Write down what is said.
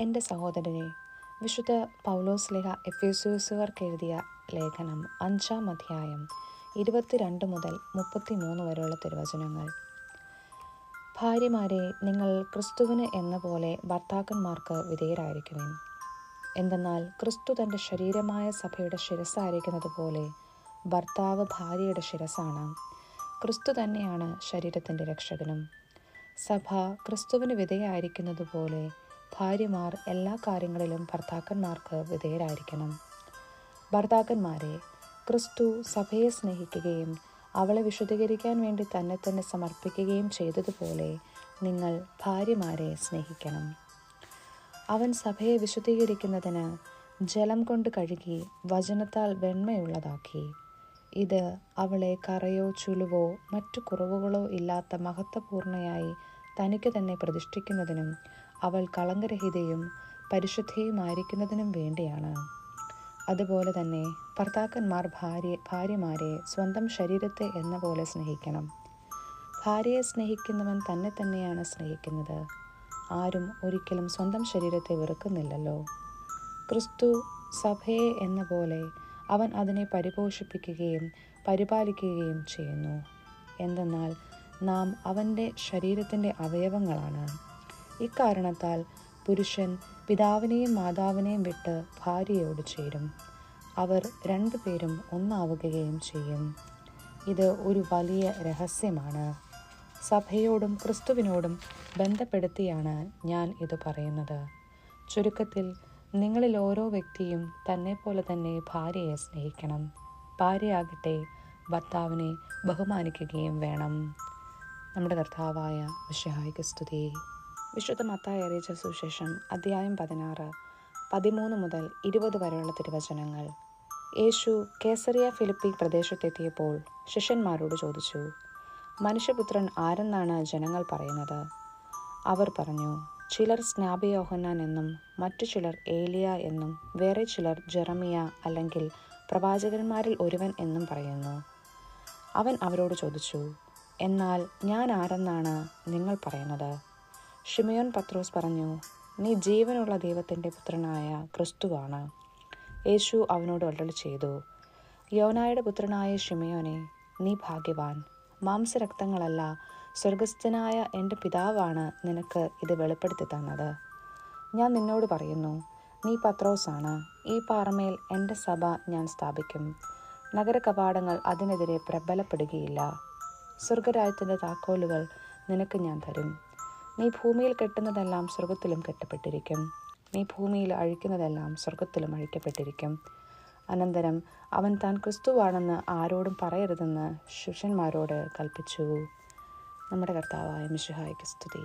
എൻ്റെ സഹോദരനെ, വിശുദ്ധ പൗലോസ്ലീഹ എഫെസ്യോസുകാർക്ക് എഴുതിയ ലേഖനം 5-ാം അധ്യായം 22 മുതൽ 33 വരെയുള്ള തിരുവചനങ്ങൾ. ഭാര്യമാരെ, നിങ്ങൾ ക്രിസ്തുവിന് എന്ന പോലെ ഭർത്താക്കന്മാർക്ക് വിധേയരായിരിക്കുവിൻ. എന്തെന്നാൽ ക്രിസ്തു തൻ്റെ ശരീരമായ സഭയുടെ ശിരസ്സായിരിക്കുന്നത് പോലെ ഭർത്താവ് ഭാര്യയുടെ ശിരസ്സാണ്. ക്രിസ്തു തന്നെയാണ് ശരീരത്തിൻ്റെ രക്ഷകനും. സഭ ക്രിസ്തുവിന് വിധേയരായിരിക്കുന്നത് പോലെ ഭാര്യമാർ എല്ലാ കാര്യങ്ങളിലും ഭർത്താക്കന്മാർക്ക് വിധേയരായിരിക്കണം. ഭർത്താക്കന്മാരെ, ക്രിസ്തു സഭയെ സ്നേഹിക്കുകയും അവളെ വിശുദ്ധീകരിക്കാൻ വേണ്ടി തന്നെ തന്നെ സമർപ്പിക്കുകയും ചെയ്തതുപോലെ നിങ്ങൾ ഭാര്യമാരെ സ്നേഹിക്കണം. അവൻ സഭയെ വിശുദ്ധീകരിക്കുന്നതിന് ജലം കൊണ്ട് കഴുകി വചനത്താൽ വെണ്മയുള്ളതാക്കി. ഇത് അവളെ കറയോ ചുളിവോ മറ്റു കുറവുകളോ ഇല്ലാത്ത മഹത്വപൂർണയായി തനിക്ക് തന്നെ പ്രതിഷ്ഠിക്കുന്നതിനും അവൾ കളങ്കരഹിതയും പരിശുദ്ധയുമായിരിക്കുന്നതിനും വേണ്ടിയാണ്. അതുപോലെ തന്നെ ഭർത്താക്കന്മാർ ഭാര്യമാരെ സ്വന്തം ശരീരത്തെ എന്ന പോലെ സ്നേഹിക്കണം. ഭാര്യയെ സ്നേഹിക്കുന്നവൻ തന്നെ തന്നെയാണ് സ്നേഹിക്കുന്നത്. ആരും ഒരിക്കലും സ്വന്തം ശരീരത്തെ വെറുക്കുന്നില്ലല്ലോ. ക്രിസ്തു സഭയെ എന്ന പോലെ അവൻ അതിനെ പരിപോഷിപ്പിക്കുകയും പരിപാലിക്കുകയും ചെയ്യുന്നു. എന്തെന്നാൽ നാം അവൻ്റെ ശരീരത്തിൻ്റെ അവയവങ്ങളാണ്. ഇക്കാരണത്താൽ പുരുഷൻ പിതാവിനെയും മാതാവിനെയും വിട്ട് ഭാര്യയോട് ചേരും. അവർ രണ്ടുപേരും ഒന്നാവുകയും ചെയ്യും. ഇത് ഒരു വലിയ രഹസ്യമാണ്. സഭയോടും ക്രിസ്തുവിനോടും ബന്ധപ്പെടുത്തിയാണ് ഞാൻ ഇത് പറയുന്നത്. ചുരുക്കത്തിൽ, നിങ്ങളിൽ ഓരോ വ്യക്തിയും തന്നെപ്പോലെ തന്നെ ഭാര്യയെ സ്നേഹിക്കണം. ഭാര്യയാകട്ടെ ഭർത്താവിനെ ബഹുമാനിക്കുകയും വേണം. നമ്മുടെ കർത്താവായ മിശിഹായ്ക്ക് സ്തുതി. വിശുദ്ധ മത്തായി അറിയിച്ച സുവിശേഷം അധ്യായം 16, 13 മുതൽ 20 വരെയുള്ള തിരുവചനങ്ങൾ. യേശു കേസറിയ ഫിലിപ്പി പ്രദേശത്തെത്തിയപ്പോൾ ശിഷ്യന്മാരോട് ചോദിച്ചു, മനുഷ്യപുത്രൻ ആരെന്നാണ് ജനങ്ങൾ പറയുന്നത്? അവർ പറഞ്ഞു, ചിലർ സ്നാപക യോഹന്നാൻ എന്നും മറ്റു ചിലർ ഏലിയ എന്നും വേറെ ചിലർ ജെറമിയ അല്ലെങ്കിൽ പ്രവാചകന്മാരിൽ ഒരുവൻ എന്നും പറയുന്നു. അവൻ അവരോട് ചോദിച്ചു, എന്നാൽ ഞാൻ ആരെന്നാണ് നിങ്ങൾ പറയുന്നത്? ശിമയോൻ പത്രോസ് പറഞ്ഞു, നീ ജീവനുള്ള ദൈവത്തിൻ്റെ പുത്രനായ ക്രിസ്തുവാണ്. യേശു അവനോട് അരുളി ചെയ്തു, യോനായുടെ പുത്രനായ ശിമയോനെ, നീ ഭാഗ്യവാൻ. മാംസരക്തങ്ങളല്ല, സ്വർഗസ്ഥനായ എൻ്റെ പിതാവാണ് നിനക്ക് ഇത് വെളിപ്പെടുത്തി തന്നത്. ഞാൻ നിന്നോട് പറയുന്നു, നീ പത്രോസാണ്. ഈ പാറമേൽ എൻ്റെ സഭ ഞാൻ സ്ഥാപിക്കും. നഗര കവാടങ്ങൾ അതിനെതിരെ പ്രബലപ്പെടുകയില്ല. സ്വർഗരാജ്യത്തിൻ്റെ താക്കോലുകൾ നിനക്ക് ഞാൻ തരും. നീ ഭൂമിയിൽ കെട്ടുന്നതെല്ലാം സ്വർഗത്തിലും കെട്ടപ്പെട്ടിരിക്കും. നീ ഭൂമിയിൽ അഴിക്കുന്നതെല്ലാം സ്വർഗത്തിലും അഴിക്കപ്പെട്ടിരിക്കും. അനന്തരം അവൻ താൻ ക്രിസ്തുവാണെന്ന് ആരോടും പറയരുതെന്ന് ശിഷ്യന്മാരോട് കൽപ്പിച്ചു. നമ്മുടെ കർത്താവായ മിശിഹായ്ക്ക് സ്തുതി.